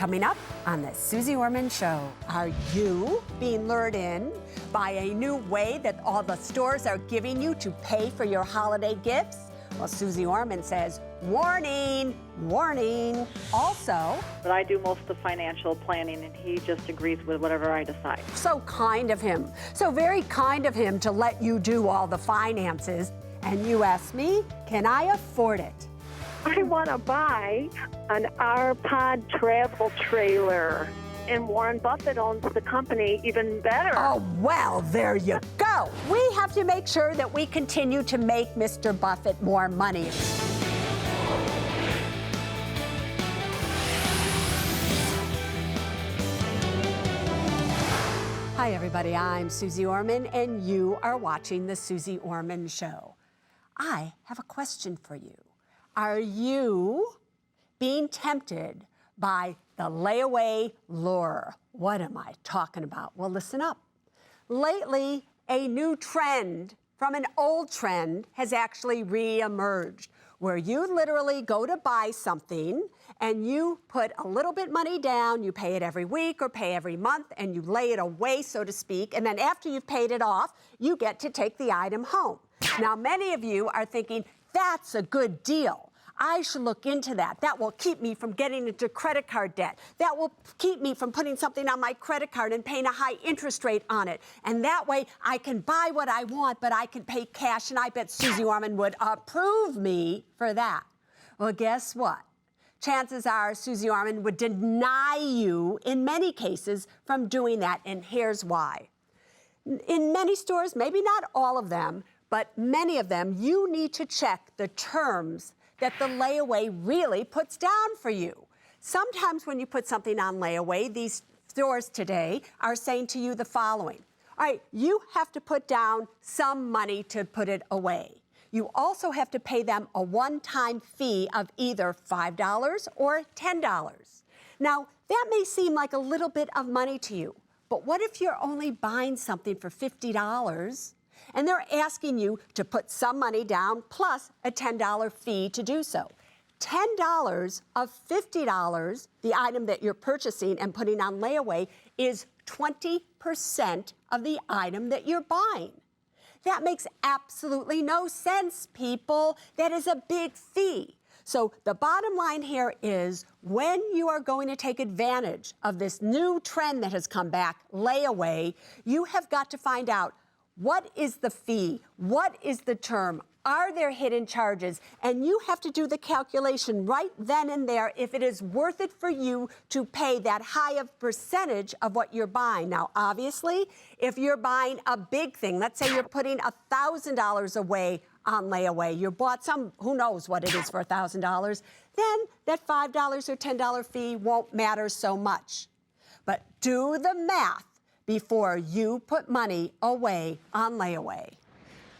Coming up on the Suze Orman Show, are you being lured in by a new way that all the stores are giving you to pay for your holiday gifts? Well, Suze Orman says, warning, warning. Also, but I do most of the financial planning, and he just agrees with whatever I decide. So kind of him. So very kind of him to let you do all the finances. And you ask me, can I afford it? I want to buy an R-Pod travel trailer. And Warren Buffett owns the company, even better. Oh, well, there you go. We have to make sure that we continue to make Mr. Buffett more money. Hi, everybody. I'm Suze Orman, and you are watching the Suze Orman Show. I have a question for you. Are you being tempted by the layaway lure? What am I talking about? Well, listen up. Lately, a new trend from an old trend has actually re-emerged, where you literally go to buy something and you put a little bit money down, you pay it every week or pay every month, and you lay it away, so to speak, and then after you've paid it off, you get to take the item home. Now, many of you are thinking, that's a good deal. I should look into that. That will keep me from getting into credit card debt. That will keep me from putting something on my credit card and paying a high interest rate on it. And that way I can buy what I want, but I can pay cash, and I bet Suze Orman would approve me for that. Well, guess what? Chances are Suze Orman would deny you, in many cases, from doing that, and here's why. In many stores, maybe not all of them, but many of them, you need to check the terms that the layaway really puts down for you. Sometimes when you put something on layaway, these stores today are saying to you the following. All right, you have to put down some money to put it away. You also have to pay them a one-time fee of either $5 or $10. Now, that may seem like a little bit of money to you, but what if you're only buying something for $50? And they're asking you to put some money down plus a $10 fee to do so. $10 of $50, the item that you're purchasing and putting on layaway, is 20% of the item that you're buying. That makes absolutely no sense, people. That is a big fee. So the bottom line here is, when you are going to take advantage of this new trend that has come back, layaway, you have got to find out, what is the fee? What is the term? Are there hidden charges? And you have to do the calculation right then and there if it is worth it for you to pay that high of percentage of what you're buying. Now, obviously, if you're buying a big thing, let's say you're putting $1,000 away on layaway, you bought some, who knows what it is for $1,000, then that $5 or $10 fee won't matter so much. But do the math before you put money away on layaway.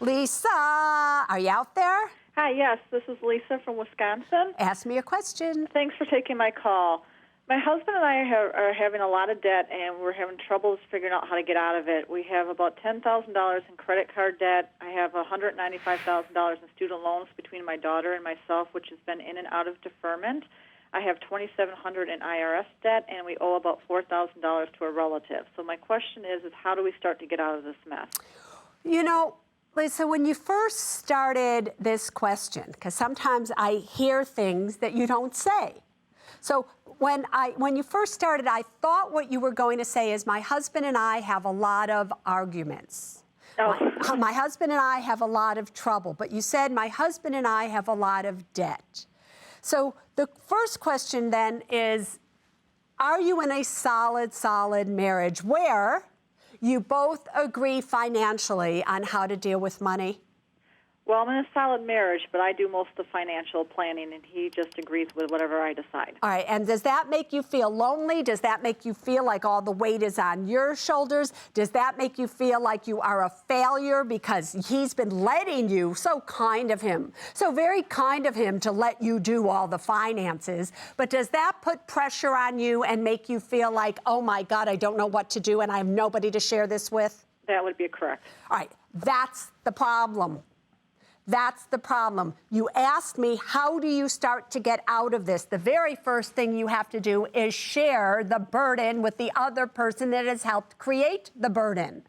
Lisa, are you out there? Hi, yes, this is Lisa from Wisconsin. Ask me a question. Thanks for taking my call. My husband and I are having a lot of debt, and we're having troubles figuring out how to get out of it. We have about $10,000 in credit card debt. I have $195,000 in student loans between my daughter and myself, which has been in and out of deferment. I have $2,700 in IRS debt, and we owe about $4,000 to a relative. So my question is how do we start to get out of this mess? You know, Lisa, when you first started this question, because sometimes I hear things that you don't say. So when you first started, I thought what you were going to say is, my husband and I have a lot of arguments. Oh. My husband and I have a lot of trouble. But you said, my husband and I have a lot of debt. So the first question then is, are you in a solid marriage where you both agree financially on how to deal with money? Well, I'm in a solid marriage, but I do most of the financial planning, and he just agrees with whatever I decide. All right, and does that make you feel lonely? Does that make you feel like all the weight is on your shoulders? Does that make you feel like you are a failure because he's been letting you, so kind of him, so very kind of him to let you do all the finances, but does that put pressure on you and make you feel like, oh my God, I don't know what to do and I have nobody to share this with? That would be correct. All right, that's the problem. That's the problem. You asked me, how do you start to get out of this? The very first thing you have to do is share the burden with the other person that has helped create the burden.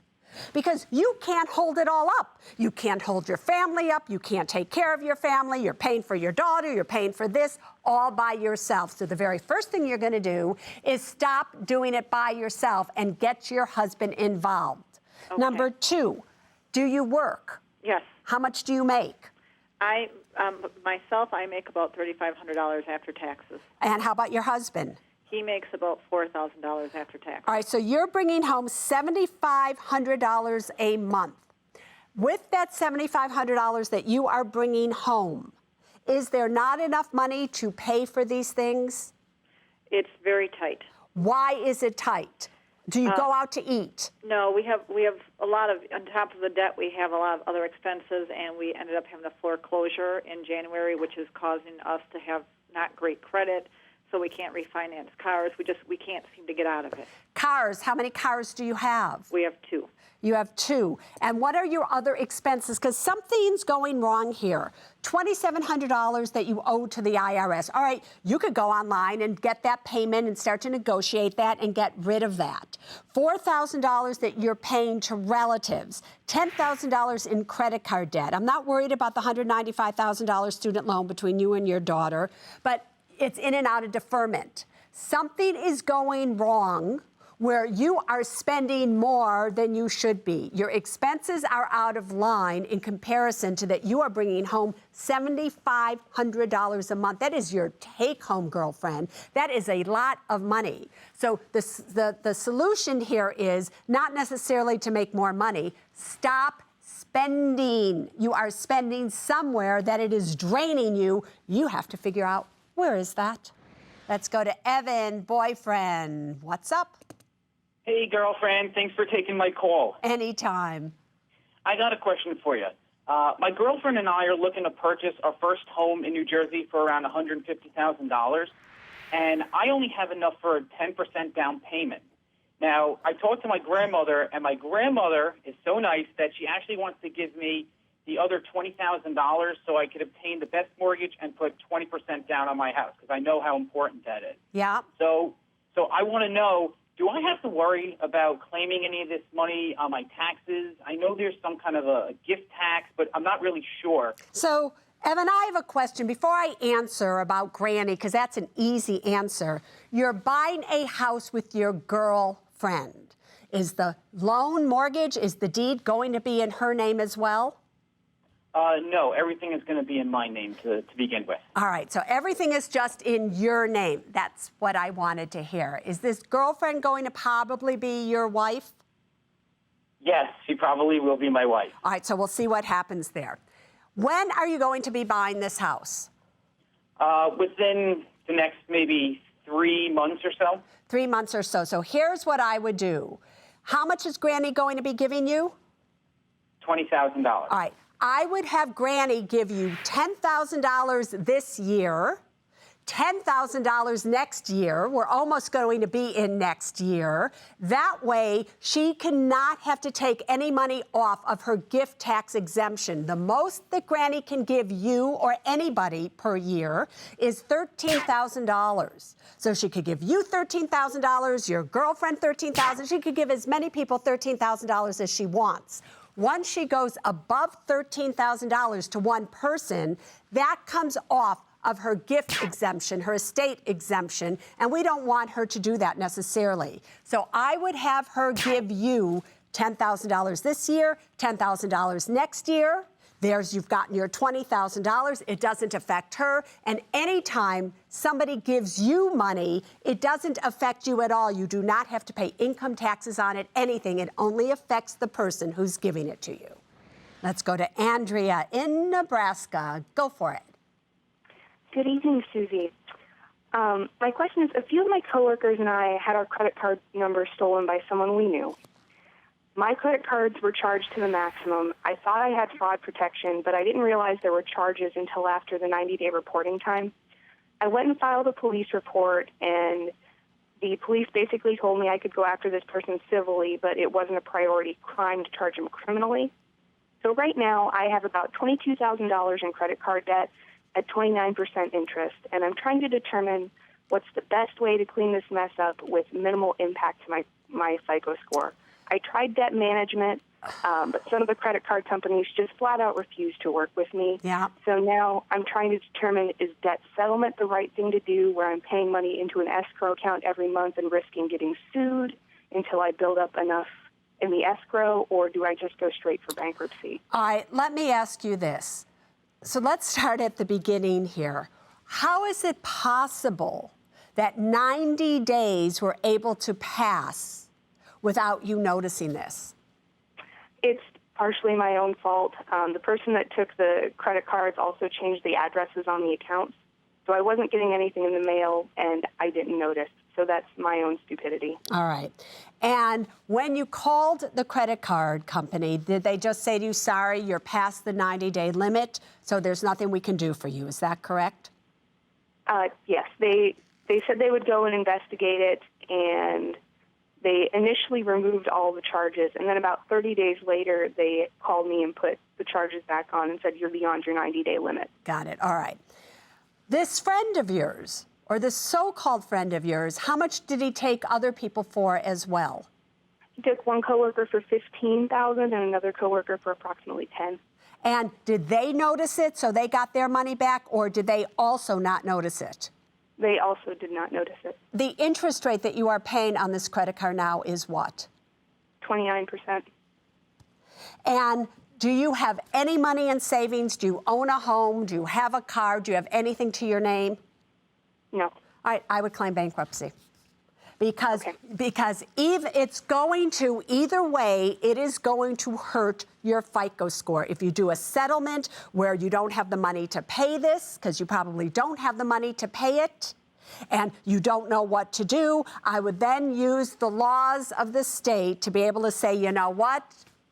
Because you can't hold it all up. You can't hold your family up. You can't take care of your family. You're paying for your daughter. You're paying for this all by yourself. So the very first thing you're going to do is stop doing it by yourself and get your husband involved. Okay. Number 2, do you work? Yes. How much do you make? Myself, I make about $3,500 after taxes. And how about your husband? He makes about $4,000 after taxes. All right, so you're bringing home $7,500 a month. With that $7,500 that you are bringing home, is there not enough money to pay for these things? It's very tight. Why is it tight? Do you go out to eat? No, we have a lot of, on top of the debt, we have a lot of other expenses, and we ended up having a foreclosure in January, which is causing us to have not great credit, so we can't refinance cars. We can't seem to get out of it. Cars, how many cars do you have? We have 2. You have 2. And what are your other expenses? Because something's going wrong here. $2,700 that you owe to the IRS. All right, you could go online and get that payment and start to negotiate that and get rid of that. $4,000 that you're paying to relatives. $10,000 in credit card debt. I'm not worried about the $195,000 student loan between you and your daughter, but it's in and out of deferment. Something is going wrong where you are spending more than you should be. Your expenses are out of line in comparison to that you are bringing home $7,500 a month. That is your take-home, girlfriend. That is a lot of money. So the solution here is not necessarily to make more money. Stop spending. You are spending somewhere that it is draining you. You have to figure out, where is that? Let's go to Evan, boyfriend. What's up? Hey, girlfriend. Thanks for taking my call. Anytime. I got a question for you. My girlfriend and I are looking to purchase our first home in New Jersey for around $150,000, and I only have enough for a 10% down payment. Now, I talked to my grandmother, and my grandmother is so nice that she actually wants to give me the other $20,000 so I could obtain the best mortgage and put 20% down on my house, because I know how important that is. Yeah. So I want to know, do I have to worry about claiming any of this money on my taxes? I know there's some kind of a gift tax, but I'm not really sure. So, Evan, I have a question. Before I answer about Granny, because that's an easy answer, you're buying a house with your girlfriend. Is the loan, mortgage, is the deed going to be in her name as well? No, everything is going to be in my name to begin with. All right, so everything is just in your name. That's what I wanted to hear. Is this girlfriend going to probably be your wife? Yes, she probably will be my wife. All right, so we'll see what happens there. When are you going to be buying this house? Within the next maybe 3 months or so. 3 months or so. So here's what I would do. How much is Granny going to be giving you? $20,000. All right. I would have Granny give you $10,000 this year, $10,000 next year. We're almost going to be in next year. That way, she cannot have to take any money off of her gift tax exemption. The most that Granny can give you or anybody per year is $13,000. So she could give you $13,000, your girlfriend $13,000. She could give as many people $13,000 as she wants. Once she goes above $13,000 to one person, that comes off of her gift exemption, her estate exemption, and we don't want her to do that necessarily. So I would have her give you $10,000 this year, $10,000 next year. You've gotten your $20,000. It doesn't affect her. And anytime somebody gives you money, it doesn't affect you at all. You do not have to pay income taxes on it, anything. It only affects the person who's giving it to you. Let's go to Andrea in Nebraska. Go for it. Good evening, Susie. My question is, a few of my coworkers and I had our credit card numbers stolen by someone we knew. My credit cards were charged to the maximum. I thought I had fraud protection, but I didn't realize there were charges until after the 90-day reporting time. I went and filed a police report, and the police basically told me I could go after this person civilly, but it wasn't a priority crime to charge him criminally. So right now, I have about $22,000 in credit card debt at 29% interest, and I'm trying to determine what's the best way to clean this mess up with minimal impact to my FICO score. I tried debt management, but some of the credit card companies just flat out refuse to work with me. Yeah. So now I'm trying to determine, is debt settlement the right thing to do, where I'm paying money into an escrow account every month and risking getting sued until I build up enough in the escrow, or do I just go straight for bankruptcy? All right, let me ask you this. So let's start at the beginning here. How is it possible that 90 days were able to pass without you noticing this? It's partially my own fault. The person that took the credit cards also changed the addresses on the accounts. So I wasn't getting anything in the mail, and I didn't notice. So that's my own stupidity. All right. And when you called the credit card company, did they just say to you, sorry, you're past the 90-day limit, so there's nothing we can do for you? Is that correct? Yes. They said they would go and investigate it, and they initially removed all the charges. And then about 30 days later, they called me and put the charges back on and said, you're beyond your 90-day limit. Got it. All right. This friend of yours, or this so-called friend of yours, how much did he take other people for as well? He took one coworker for $15,000 and another coworker for approximately $10,000. And did they notice it, so they got their money back, or did they also not notice it? They also did not notice it. The interest rate that you are paying on this credit card now is what? 29%. And do you have any money in savings? Do you own a home? Do you have a car? Do you have anything to your name? No. All right, I would claim bankruptcy. Because Okay. it's going to, either way, it is going to hurt your FICO score. If you do a settlement where you don't have the money to pay this, because you probably don't have the money to pay it, and you don't know what to do, I would then use the laws of the state to be able to say, you know what?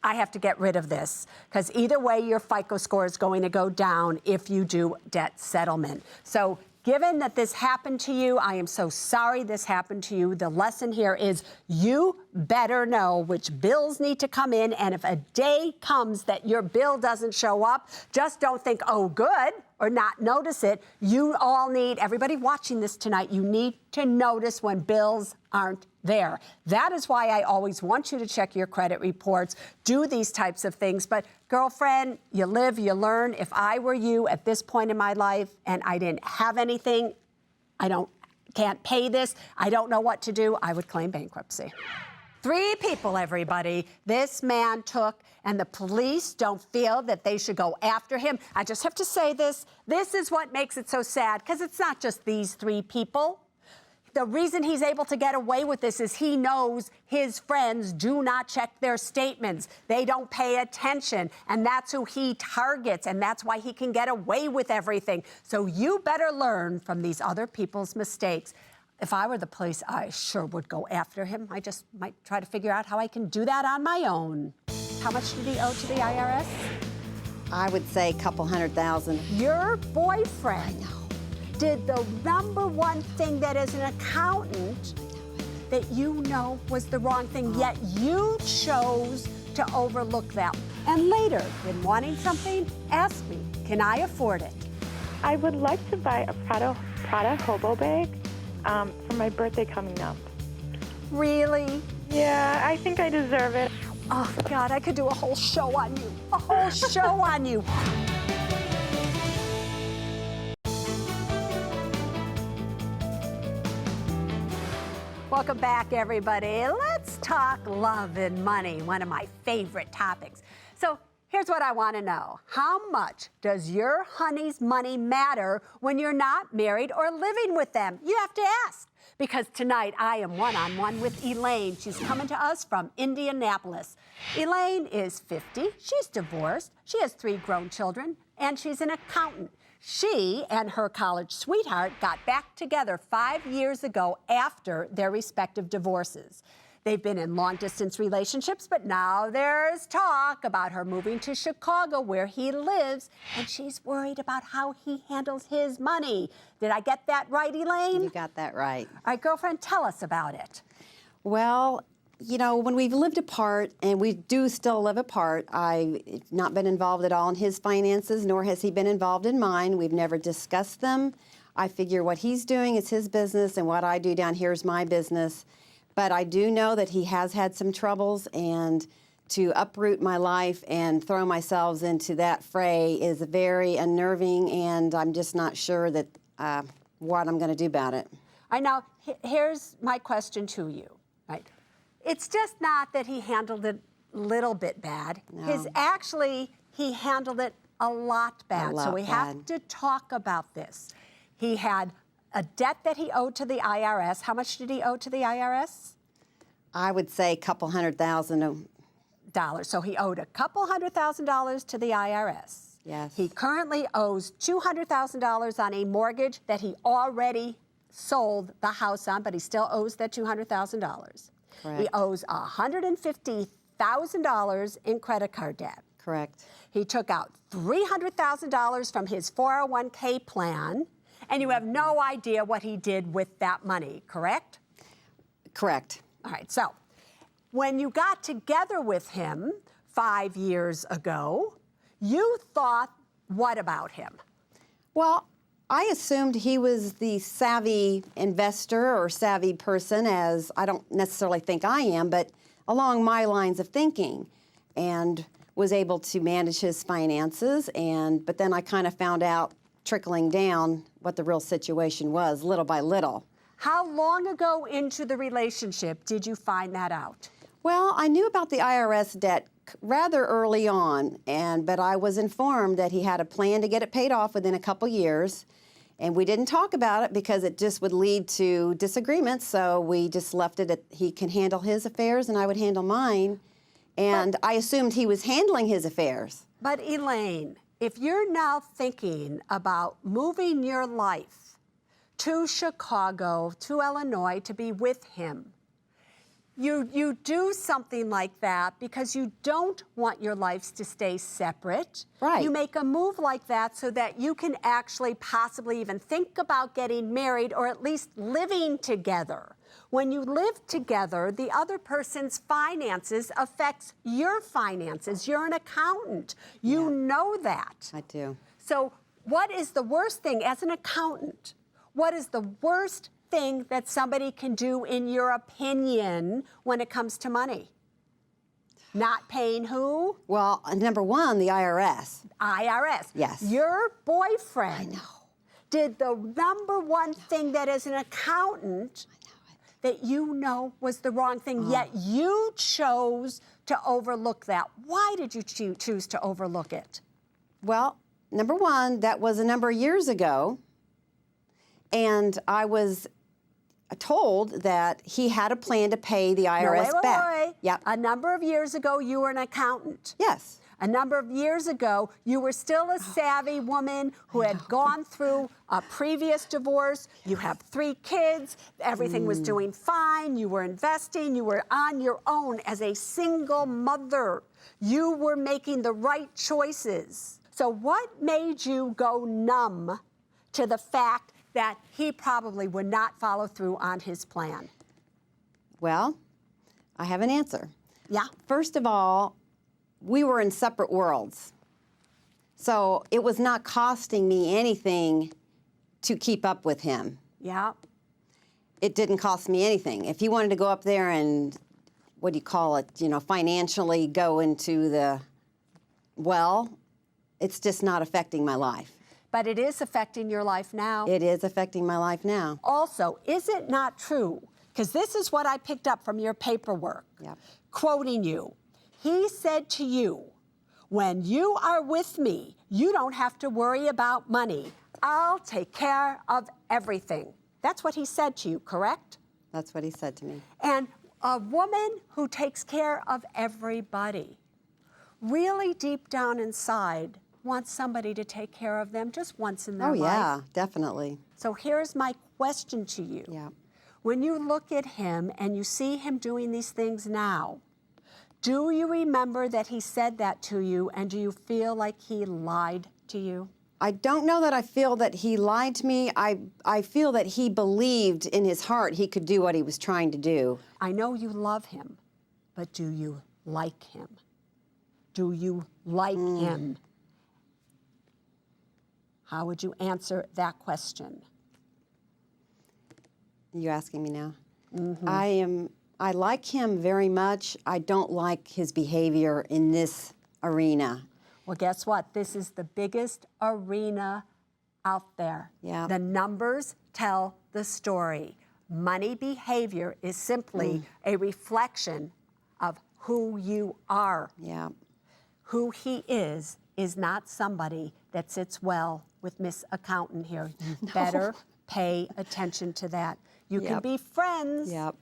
I have to get rid of this, because either way, your FICO score is going to go down if you do debt settlement. So given that this happened to you, I am so sorry this happened to you. The lesson here is you better know which bills need to come in, and if a day comes that your bill doesn't show up, just don't think, oh, good, or not notice it. You all need, everybody watching this tonight, you need to notice when bills aren't there. That is why I always want you to check your credit reports, do these types of things. But girlfriend, you live, you learn. If I were you at this point in my life and I didn't have anything, can't pay this, I don't know what to do, I would claim bankruptcy. 3 people, everybody, this man took, and the police don't feel that they should go after him. I just have to say this. This is what makes it so sad, because it's not just these 3 people. The reason he's able to get away with this is he knows his friends do not check their statements. They don't pay attention, and that's who he targets, and that's why he can get away with everything. So you better learn from these other people's mistakes. If I were the police, I sure would go after him. I just might try to figure out how I can do that on my own. How much did he owe to the IRS? I would say a couple $100,000. Your boyfriend did the #1 thing that as an accountant that you know was the wrong thing, yet you chose to overlook that. And later, when wanting something, ask me, can I afford it? I would like to buy a Prada hobo bag for my birthday coming up. Really? Yeah, I think I deserve it. Oh, God, I could do a whole show on you. A whole show on you. Welcome back, everybody. Let's talk love and money, one of my favorite topics. So here's what I want to know. How much does your honey's money matter when you're not married or living with them? You have to ask. Because tonight I am one-on-one with Elaine. She's coming to us from Indianapolis. Elaine is 50. She's divorced. She has 3 grown children, and she's an accountant. She and her college sweetheart got back together 5 years ago after their respective divorces. They've been in long-distance relationships, but now there's talk about her moving to Chicago, where he lives, and she's worried about how he handles his money. Did I get that right, Elaine? You got that right. All right, girlfriend, tell us about it. Well, you know, when we've lived apart, and we do still live apart, I've not been involved at all in his finances, nor has he been involved in mine. We've never discussed them. I figure what he's doing is his business, and what I do down here is my business. But I do know that he has had some troubles, and to uproot my life and throw myself into that fray is very unnerving, and I'm just not sure that what I'm going to do about it. I know. Here's my question to you. Right? It's just not that he handled it a little bit bad. No. He handled it a lot bad. So we have to talk about this. He had a debt that he owed to the IRS. How much did he owe to the IRS? I would say a couple $100,000. So he owed a couple $100,000 to the IRS. Yes. He currently owes $200,000 on a mortgage that he already sold the house on, but he still owes that $200,000. Correct. He owes $150,000 in credit card debt. Correct. He took out $300,000 from his 401k plan, and you have no idea what he did with that money, correct? Correct. All right, so when you got together with him 5 years ago, you thought what about him? Well, I assumed he was the savvy investor or savvy person, as I don't necessarily think I am, but along my lines of thinking, and was able to manage his finances. But then I kind of found out, trickling down, what the real situation was, little by little. How long ago into the relationship did you find that out? Well, I knew about the IRS debt rather early on, but I was informed that he had a plan to get it paid off within a couple years, and we didn't talk about it because it just would lead to disagreements, so we just left it at he can handle his affairs and I would handle mine, and I assumed he was handling his affairs. But Elaine, if you're now thinking about moving your life to Chicago, to Illinois, to be with him, you do something like that because you don't want your lives to stay separate. Right. You make a move like that so that you can actually possibly even think about getting married or at least living together. When you live together, the other person's finances affects your finances. You're an accountant. You know that. I do. So what is the worst thing as an accountant? What is the worst thing that somebody can do, in your opinion, when it comes to money? Not paying who? Well, number one, the IRS. IRS. Yes. Your boyfriend I know. did the number one thing that as an accountant that you know was the wrong thing, yet you chose to overlook that. Why did you choose to overlook it? Well, number one, that was a number of years ago, and I was told that he had a plan to pay the IRS back. Wait. Yep. A number of years ago, you were an accountant. Yes. A number of years ago, you were still a savvy woman who had gone through a previous divorce. You have 3 kids. Everything was doing fine. You were investing. You were on your own as a single mother. You were making the right choices. So what made you go numb to the fact that he probably would not follow through on his plan? Well, I have an answer. Yeah. First of all, we were in separate worlds. So it was not costing me anything to keep up with him. Yeah. It didn't cost me anything. If he wanted to go up there and, what do you call it, financially go into the well, it's just not affecting my life. But it is affecting your life now. It is affecting my life now. Also, is it not true, because this is what I picked up from your paperwork, Yep. quoting you, he said to you, when you are with me, you don't have to worry about money. I'll take care of everything. That's what he said to you, correct? That's what he said to me. And a woman who takes care of everybody, really deep down inside, wants somebody to take care of them just once in their life. Oh, yeah, definitely. So here's my question to you. Yeah. When you look at him and you see him doing these things now, do you remember that he said that to you, and do you feel like he lied to you? I don't know that I feel that he lied to me. I feel that he believed in his heart he could do what he was trying to do. I know you love him. but do you like him? Do you like him? How would you answer that question? You asking me now? I like him very much. I don't like his behavior in this arena. Well, guess what? This is the biggest arena out there. Yeah. The numbers tell the story. Money behavior is simply a reflection of who you are. Yeah. Who he is not somebody that sits well with Miss Accountant here. You better pay attention to that. You can be friends. Yep.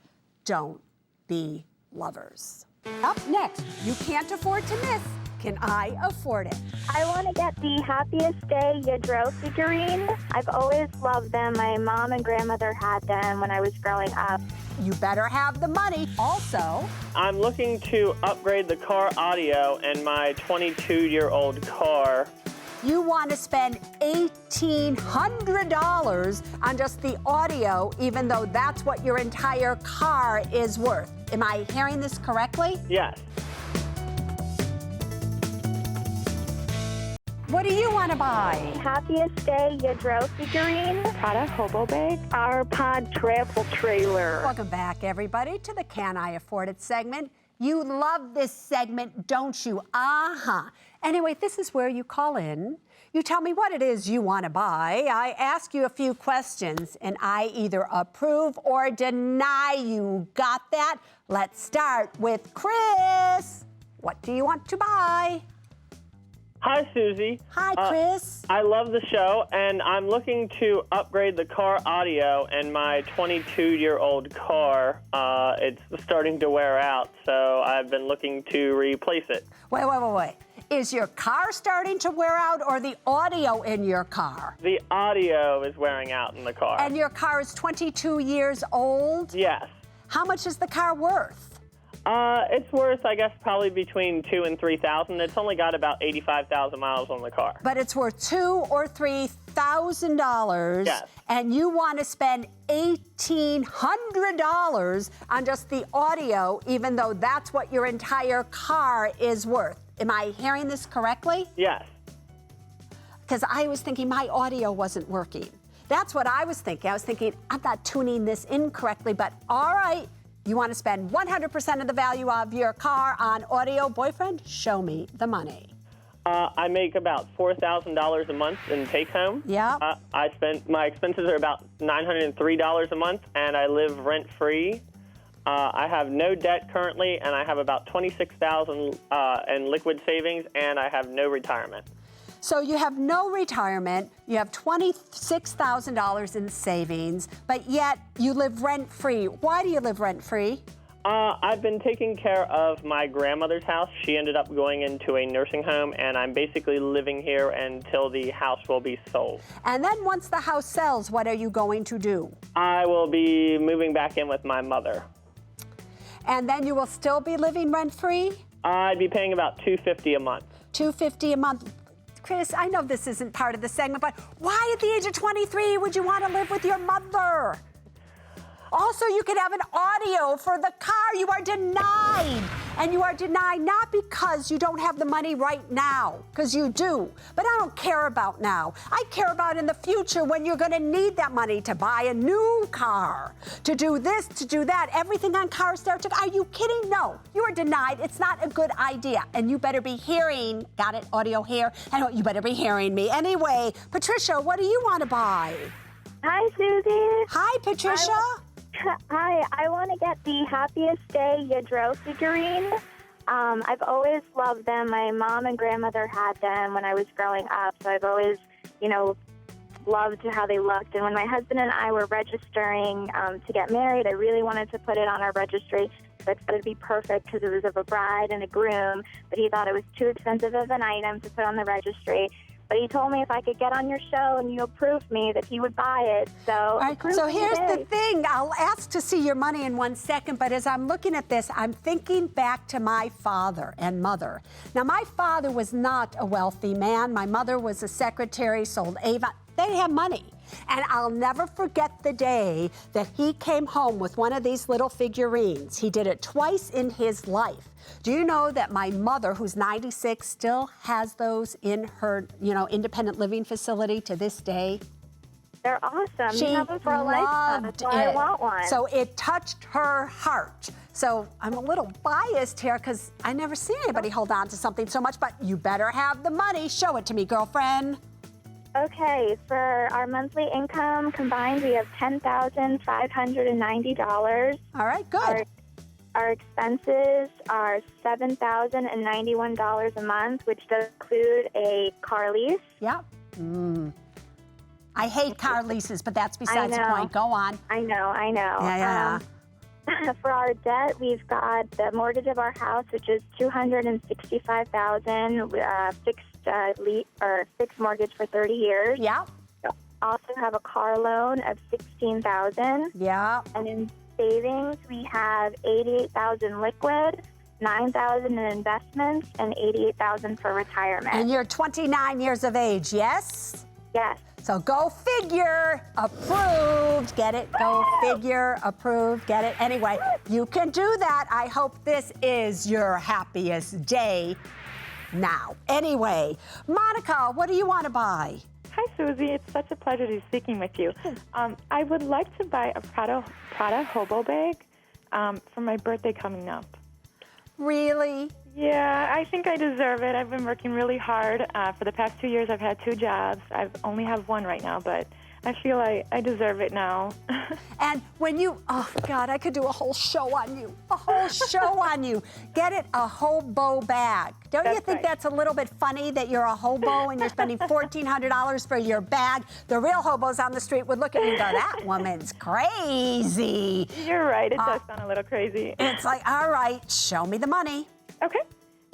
Don't be lovers. Up next, you can't afford to miss. Can I afford it? I want to get the Happiest Day You Drove figurine. I've always loved them. My mom and grandmother had them when I was growing up. You better have the money. Also, I'm looking to upgrade the car audio in my 22-year-old car. you want to spend $1,800 on just the audio, even though that's what your entire car is worth. Am I hearing this correctly? Yes. What do you want to buy? Happiest Day You Drove figurine. Prada hobo bag. Our pod travel trailer. Welcome back, everybody, to the Can I Afford It segment. You love this segment, don't you? Uh-huh. Anyway, this is where you call in. You tell me what it is you want to buy. I ask you a few questions, and I either approve or deny you. Got that? Let's start with Chris. What do you want to buy? Hi, Susie. Hi, Chris. I love the show, and I'm looking to upgrade the car audio in my 22-year-old car. It's starting to wear out, so I've been looking to replace it. Wait. Is your car starting to wear out or the audio in your car? The audio is wearing out in the car. And your car is 22 years old? Yes. How much is the car worth? It's worth, I guess, probably between $2,000 and $3,000. It's only got about 85,000 miles on the car. But it's worth $2,000 or $3,000. Yes. And you want to spend $1,800 on just the audio, even though that's what your entire car is worth. Am I hearing this correctly? Yes. Because I was thinking my audio wasn't working. That's what I was thinking. I was thinking, I'm not tuning this in correctly, but all right. You want to spend 100% of the value of your car on audio. Boyfriend, show me the money. I make about $4,000 a month in take-home. Yeah. My expenses are about $903 a month, and I live rent-free. I have no debt currently, and I have about $26,000 in liquid savings, and I have no retirement. So you have no retirement, you have $26,000 in savings, but yet you live rent-free. Why do you live rent-free? I've been taking care of my grandmother's house. She ended up going into a nursing home, and I'm basically living here until the house will be sold. And then once the house sells, what are you going to do? I will be moving back in with my mother. And then you will still be living rent-free? I'd be paying about $250 a month. $250 a month. Chris, I know this isn't part of the segment, but why at the age of 23 would you want to live with your mother? Also, you could have an audio for the car. You are denied. And you are denied not because you don't have the money right now, because you do. But I don't care about now. I care about in the future when you're going to need that money to buy a new car, to do this, to do that. Everything on Car Start. Are you kidding? No, you are denied. It's not a good idea. And you better be hearing, got it, audio here? And you better be hearing me. Anyway, Patricia, what do you want to buy? Hi, Susie. Hi, Patricia. Hi, I want to get the Happiest Day You Drove figurine. I've always loved them. My mom and grandmother had them when I was growing up, so I've always, loved how they looked. And when my husband and I were registering to get married, I really wanted to put it on our registry. So I thought it'd be perfect because it was of a bride and a groom, but he thought it was too expensive of an item to put on the registry. But he told me if I could get on your show and you approved me that he would buy it. So, all right, so here's the thing. I'll ask to see your money in 1 second, but as I'm looking at this, I'm thinking back to my father and mother. Now, my father was not a wealthy man. My mother was a secretary, sold Avon. They didn't have money. And I'll never forget the day that he came home with one of these little figurines. He did it twice in his life. Do you know that my mother, who's 96, still has those in her, independent living facility to this day? They're awesome. She you have them for a lifetime. loved That's why I it. want one. So it touched her heart. So I'm a little biased here because I never see anybody hold on to something so much, but you better have the money. Show it to me, girlfriend. Okay, for our monthly income combined, we have $10,590. All right, good. Our expenses are $7,091 a month, which does include a car lease. Yep. I hate car leases, but that's besides the point. Go on. I know. Yeah. For our debt, we've got the mortgage of our house, which is $265,000, fixed mortgage for 30 years. Yeah. Also have a car loan of $16,000. Yeah. And in savings, we have $88,000 liquid, $9,000 in investments, and $88,000 for retirement. And you're 29 years of age, yes? Yes. So go figure, approved, get it? Go figure, approved, get it? Anyway, you can do that. I hope this is your happiest day now. Anyway, Monica, what do you want to buy? Hi, Susie. It's such a pleasure to be speaking with you. I would like to buy a Prada hobo bag for my birthday coming up. Really? Yeah, I think I deserve it. I've been working really hard. For the past 2 years, I've had 2 jobs. I only have one right now, but I feel I deserve it now. And when oh God, I could do a whole show on you. A whole show on you. Get it, a hobo bag. Don't you think that's a little bit funny that you're a hobo and you're spending $1,400 for your bag? The real hobos on the street would look at you and go, that woman's crazy. You're right. It does sound a little crazy. It's like, all right, show me the money. Okay.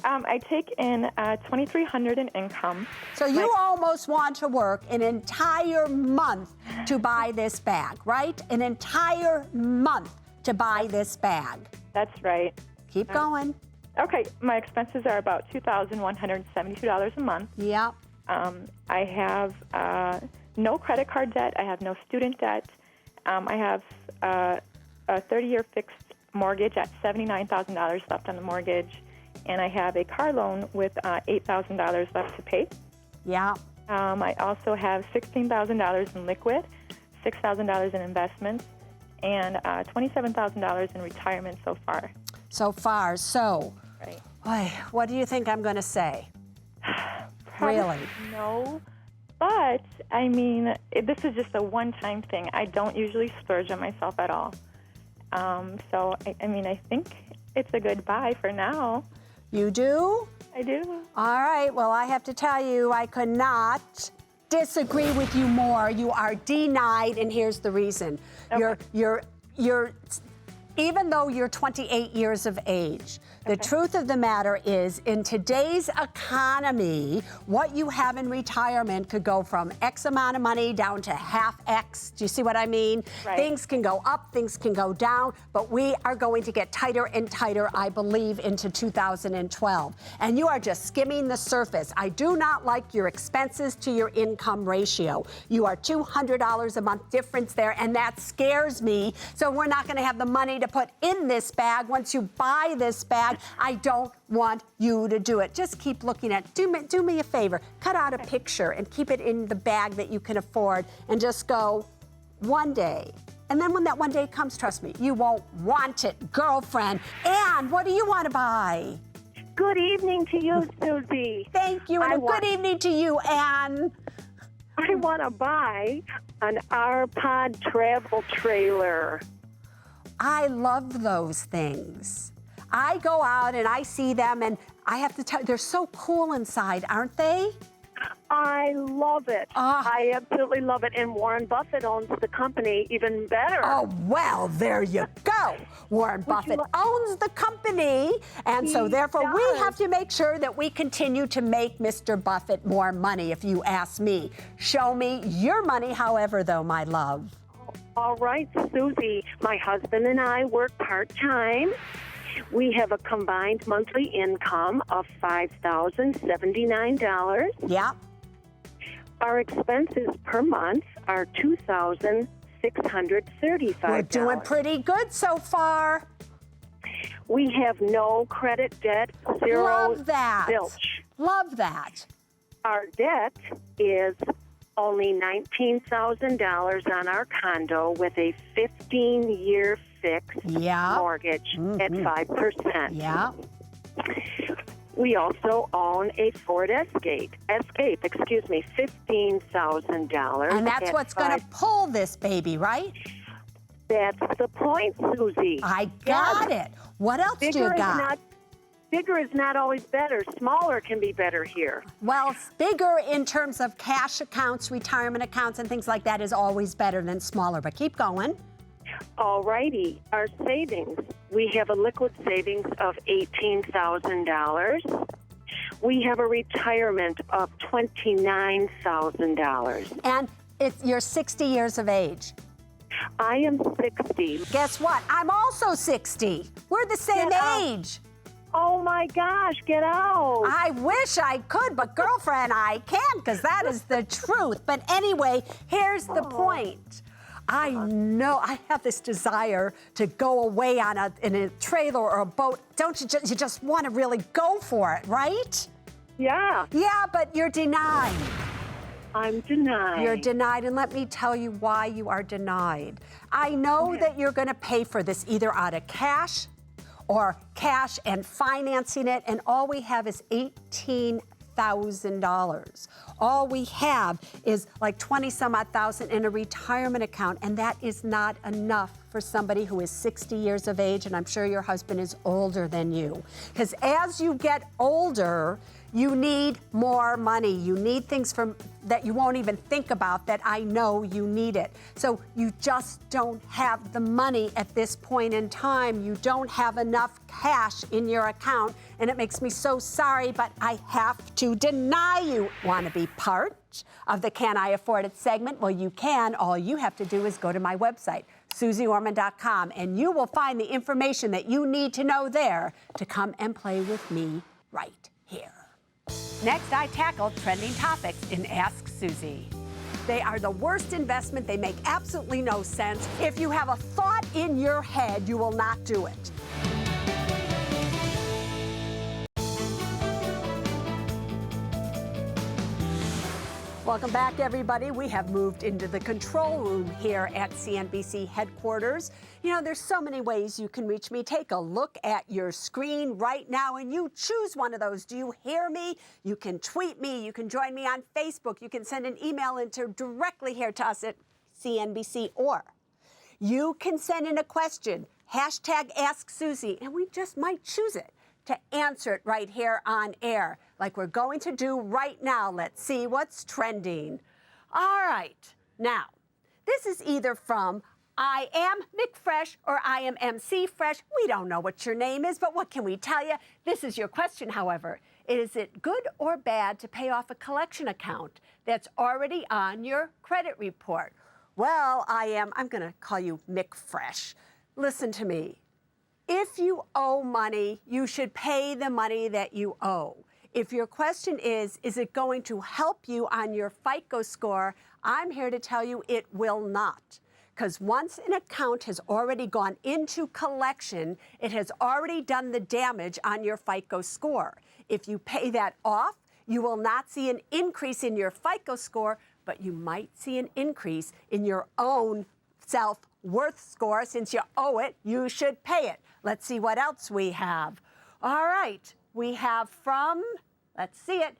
I take in $2,300 in income. So you almost want to work an entire month to buy this bag, right? An entire month to buy this bag. That's right. Keep going. Okay, my expenses are about $2,172 a month. Yep. I have no credit card debt. I have no student debt. I have a 30-year fixed mortgage at $79,000 left on the mortgage. And I have a car loan with $8,000 left to pay. Yeah. I also have $16,000 in liquid, $6,000 in investments, and $27,000 in retirement so far. Right. Boy, what do you think I'm going to say? Really? No. But, I mean, this is just a one-time thing. I don't usually splurge on myself at all. So, I think it's a good buy for now. You do? I do. All right. Well, I have to tell you, I could not disagree with you more. You are denied, and here's the reason. Okay. You're even though you're 28 years of age, the truth of the matter is, in today's economy, what you have in retirement could go from X amount of money down to half X. Do you see what I mean? Right. Things can go up, things can go down, but we are going to get tighter and tighter, I believe, into 2012. And you are just skimming the surface. I do not like your expenses to your income ratio. You are $200 a month difference there, and that scares me. So we're not going to have the money to put in this bag. Once you buy this bag, I don't want you to do it. Just keep looking at it. Do me a favor. Cut out a picture and keep it in the bag that you can afford and just go one day. And then when that one day comes, trust me, you won't want it, girlfriend. And what do you want to buy? Good evening to you, Susie. Thank you, and good evening to you, Ann. I want to buy an R-Pod travel trailer. I love those things. I go out and I see them, and I have to tell you, they're so cool inside, aren't they? I love it. I absolutely love it. And Warren Buffett owns the company, even better. Oh, well, there you go. Warren Buffett owns the company, and so therefore we have to make sure that we continue to make Mr. Buffett more money, if you ask me. Show me your money, however, though, my love. All right, Susie. My husband and I work part-time. We have a combined monthly income of $5,079. Yeah. Our expenses per month are $2,635. We're doing pretty good so far. We have no credit debt, zero Love that. zilch. Love that. Our debt is only $19,000 on our condo with a 15-year fixed mortgage at 5%. Yeah. We also own a Ford Escape, $15,000. And that's what's going to pull this baby, right? That's the point, Susie. I got it. What else do you got? Bigger is not always better. Smaller can be better here. Well, bigger in terms of cash accounts, retirement accounts, and things like that is always better than smaller. But keep going. All righty. Our savings. We have a liquid savings of $18,000. We have a retirement of $29,000. And you're 60 years of age. I am 60. Guess what? I'm also 60. We're the same age. Oh my gosh, get out. I wish I could, but girlfriend, I can't because that is the truth. But anyway, here's the point. I know I have this desire to go away in a trailer or a boat. Don't you just want to really go for it, right? Yeah. Yeah, but you're denied. I'm denied. You're denied, and let me tell you why you are denied. I know that you're going to pay for this either out of cash or cash and financing it, and all we have is $18,000. All we have is like 20-some-odd thousand in a retirement account, and that is not enough for somebody who is 60 years of age, and I'm sure your husband is older than you. Because as you get older, you need more money. You need things that you won't even think about that I know you need it. So you just don't have the money at this point in time. You don't have enough cash in your account, and it makes me so sorry, but I have to deny you. Want to be part of the Can I Afford It segment? Well, you can. All you have to do is go to my website, SuzeOrman.com, and you will find the information that you need to know there to come and play with me right here. Next, I tackle trending topics in Ask Suze. They are the worst investment. They make absolutely no sense. If you have a thought in your head, you will not do it. Welcome back, everybody. We have moved into the control room here at CNBC headquarters. You know, there's so many ways you can reach me. Take a look at your screen right now and you choose one of those. Do you hear me? You can tweet me. You can join me on Facebook. You can send an email directly here to us at CNBC, or you can send in a question, #AskSuze, and we just might choose it to answer it right here on air, like we're going to do right now. Let's see what's trending. All right, now, this is either from I Am Mick Fresh or I Am MC Fresh. We don't know what your name is, but what can we tell you? This is your question, however. Is it good or bad to pay off a collection account that's already on your credit report? Well, I'm going to call you Mick Fresh. Listen to me. If you owe money, you should pay the money that you owe. If your question is it going to help you on your FICO score, I'm here to tell you it will not. Because once an account has already gone into collection, it has already done the damage on your FICO score. If you pay that off, you will not see an increase in your FICO score, but you might see an increase in your own self-worth score. Since you owe it, you should pay it. Let's see what else we have. All right, we have from, let's see it.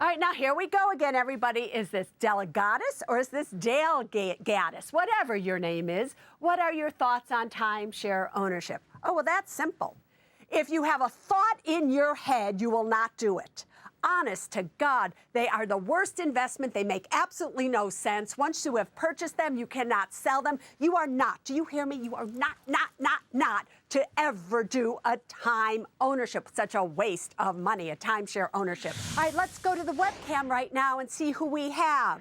All right, now here we go again, everybody. Is this Delegatus or is this Dale Gaddis? Whatever your name is, what are your thoughts on timeshare ownership? Oh, well, that's simple. If you have a thought in your head, you will not do it. Honest to God, they are the worst investment. They make absolutely no sense. Once you have purchased them, you cannot sell them. You are not, do you hear me? You are not to ever do a time ownership. Such a waste of money, a timeshare ownership. All right, let's go to the webcam right now and see who we have.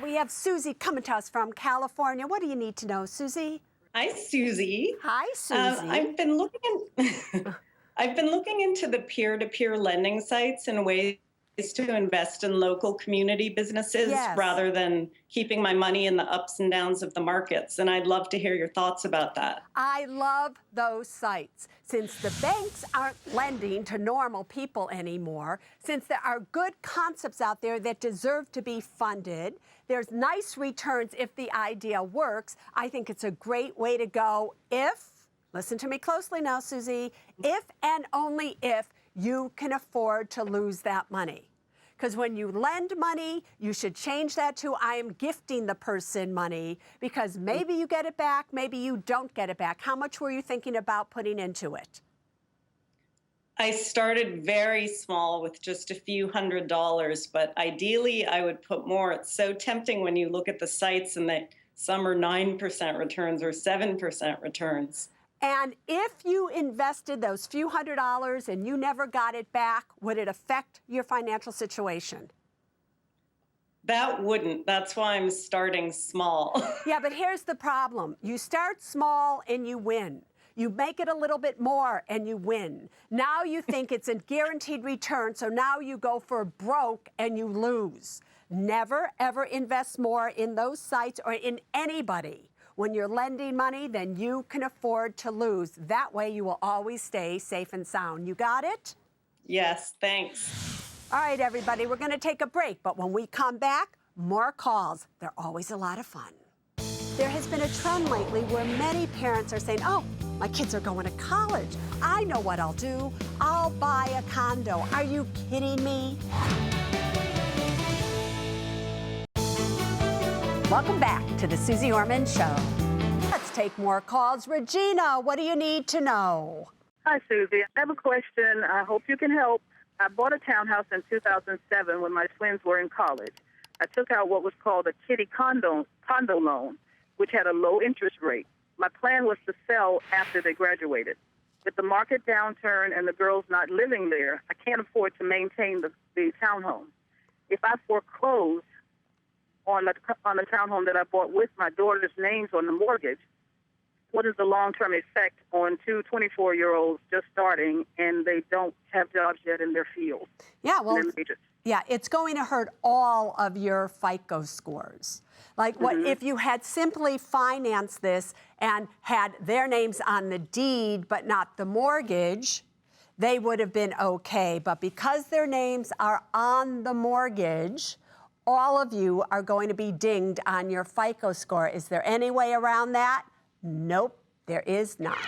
We have Susie coming to us from California. What do you need to know, Susie? Hi, Susie. Hi, Susie. I've been looking into the peer-to-peer lending sites in ways to invest in local community businesses Yes. rather than keeping my money in the ups and downs of the markets. And I'd love to hear your thoughts about that. I love those sites. Since the banks aren't lending to normal people anymore, since there are good concepts out there that deserve to be funded, there's nice returns if the idea works. I think it's a great way to go if, listen to me closely now, Susie, if and only if you can afford to lose that money. Because when you lend money, you should change that to I am gifting the person money, because maybe you get it back, maybe you don't get it back. How much were you thinking about putting into it? I started very small with just a few $100s, but ideally I would put more. It's so tempting when you look at the sites and that some are 9% returns or 7% returns. And if you invested those few $100s and you never got it back, would it affect your financial situation? That wouldn't. That's why I'm starting small. Yeah, but here's the problem. You start small and you win. You make it a little bit more and you win. Now you think it's a guaranteed return, so now you go for broke and you lose. Never, ever invest more in those sites or in anybody. When you're lending money, then you can afford to lose. That way you will always stay safe and sound. You got it? Yes, thanks. All right, everybody, we're going to take a break, but when we come back, more calls. They're always a lot of fun. There has been a trend lately where many parents are saying, oh, my kids are going to college. I know what I'll do. I'll buy a condo. Are you kidding me? Welcome back to the Suze Orman Show. Let's take more calls. Regina, what do you need to know? Hi, Susie. I have a question. I hope you can help. I bought a townhouse in 2007 when my twins were in college. I took out what was called a kiddie condo loan, which had a low interest rate. My plan was to sell after they graduated. With the market downturn and the girls not living there, I can't afford to maintain the townhome. If I foreclose on the townhome that I bought with my daughter's names on the mortgage, what is the long-term effect on two 24-year-olds just starting and they don't have jobs yet in their field? Yeah, well, yeah, it's going to hurt all of your FICO scores. Like what if you had simply financed this and had their names on the deed but not the mortgage, they would have been okay. But because their names are on the mortgage, all of you are going to be dinged on your FICO score. Is there any way around that? Nope, there is not.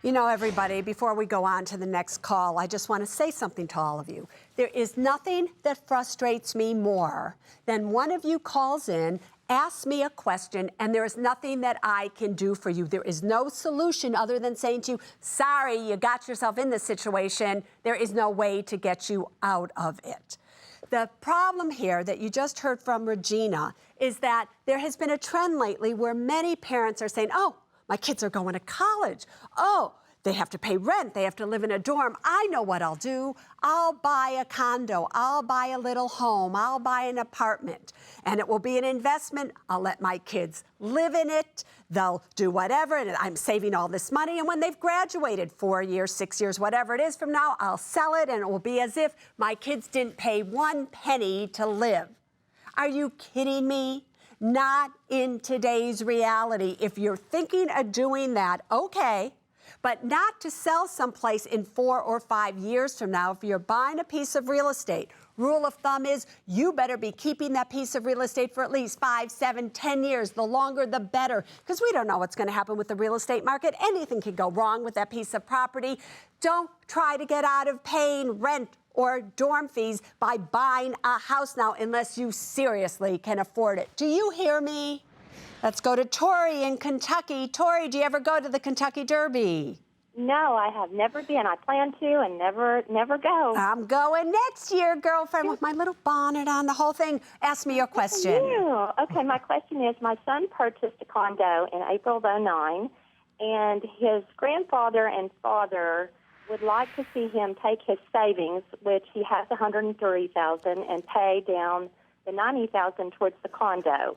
You know, everybody, before we go on to the next call, I just want to say something to all of you. There is nothing that frustrates me more than one of you calls in, asks me a question, and there is nothing that I can do for you. There is no solution other than saying to you, sorry, you got yourself in this situation. There is no way to get you out of it. The problem here that you just heard from Regina is that there has been a trend lately where many parents are saying, oh, my kids are going to college. Oh, they have to pay rent. They have to live in a dorm. I know what I'll do. I'll buy a condo. I'll buy a little home. I'll buy an apartment. And it will be an investment. I'll let my kids live in it. They'll do whatever. And I'm saving all this money. And when they've graduated 4 years, 6 years, whatever it is from now, I'll sell it. And it will be as if my kids didn't pay 1 penny to live. Are you kidding me? Not in today's reality. If you're thinking of doing that, okay, but not to sell someplace in 4 or 5 years from now. If you're buying a piece of real estate, rule of thumb is you better be keeping that piece of real estate for at least 5, 7, 10 years. The longer, the better, because we don't know what's going to happen with the real estate market. Anything can go wrong with that piece of property. Don't try to get out of paying rent or dorm fees by buying a house now unless you seriously can afford it. Do you hear me? Let's go to Tori in Kentucky. Tori, do you ever go to the Kentucky Derby? No, I have never been. I plan to and never go. I'm going next year, girlfriend, with my little bonnet on, the whole thing. Ask me your question. Okay, my question is, my son purchased a condo in April of 2009, and his grandfather and father would like to see him take his savings, which he has $103,000, and pay down the $90,000 towards the condo.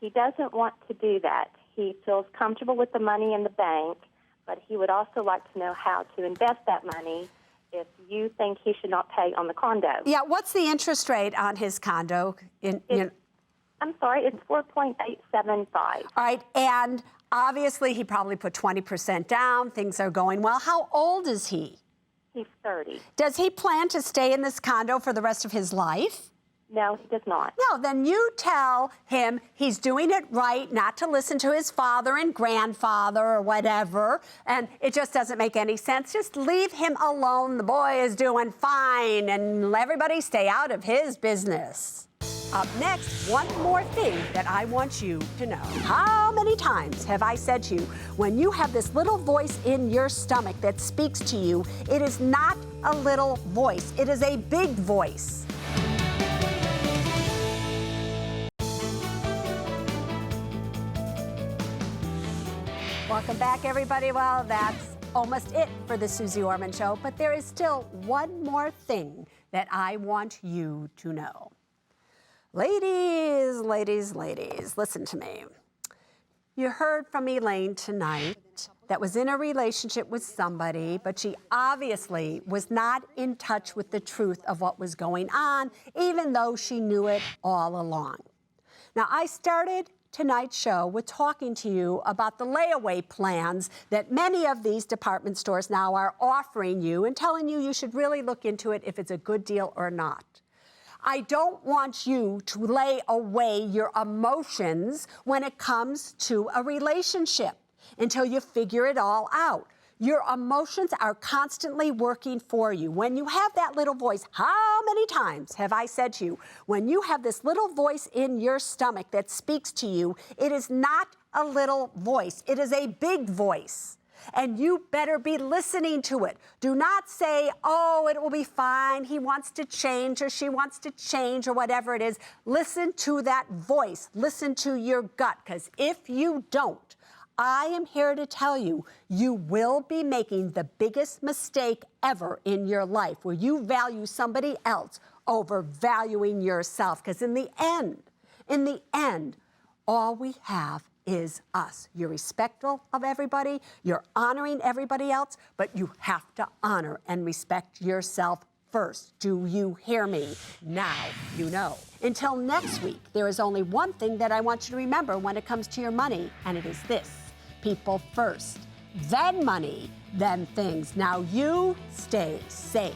He doesn't want to do that. He feels comfortable with the money in the bank, but he would also like to know how to invest that money if you think he should not pay on the condo. Yeah, what's the interest rate on his condo? I'm sorry, it's 4.875. All right, and obviously he probably put 20% down. Things are going well. How old is he? He's 30. Does he plan to stay in this condo for the rest of his life? No, he does not. No, then you tell him he's doing it right, not to listen to his father and grandfather or whatever, and it just doesn't make any sense. Just leave him alone. The boy is doing fine, and everybody stay out of his business. Up next, one more thing that I want you to know. How many times have I said to you, when you have this little voice in your stomach that speaks to you, it is not a little voice, it is a big voice. Welcome back, everybody. Well, that's almost it for the Suze Orman Show, but there is still one more thing that I want you to know. Ladies, listen to me. You heard from Elaine tonight that was in a relationship with somebody, but she obviously was not in touch with the truth of what was going on, even though she knew it all along. Now, I started tonight's show with talking to you about the layaway plans that many of these department stores now are offering you and telling you you should really look into it if it's a good deal or not. I don't want you to lay away your emotions when it comes to a relationship until you figure it all out. Your emotions are constantly working for you. When you have that little voice, how many times have I said to you, when you have this little voice in your stomach that speaks to you, it is not a little voice, it is a big voice. And you better be listening to it. Do not say, oh, it will be fine, he wants to change or she wants to change or whatever it is. Listen to that voice. Listen to your gut, because if you don't, I am here to tell you, you will be making the biggest mistake ever in your life, where you value somebody else over valuing yourself. Because in the end, all we have is us. You're respectful of everybody, you're honoring everybody else, but you have to honor and respect yourself first. Do you hear me? Now you know. Until next week, there is only one thing that I want you to remember when it comes to your money, and it is this: people first, then money, then things. Now you stay safe.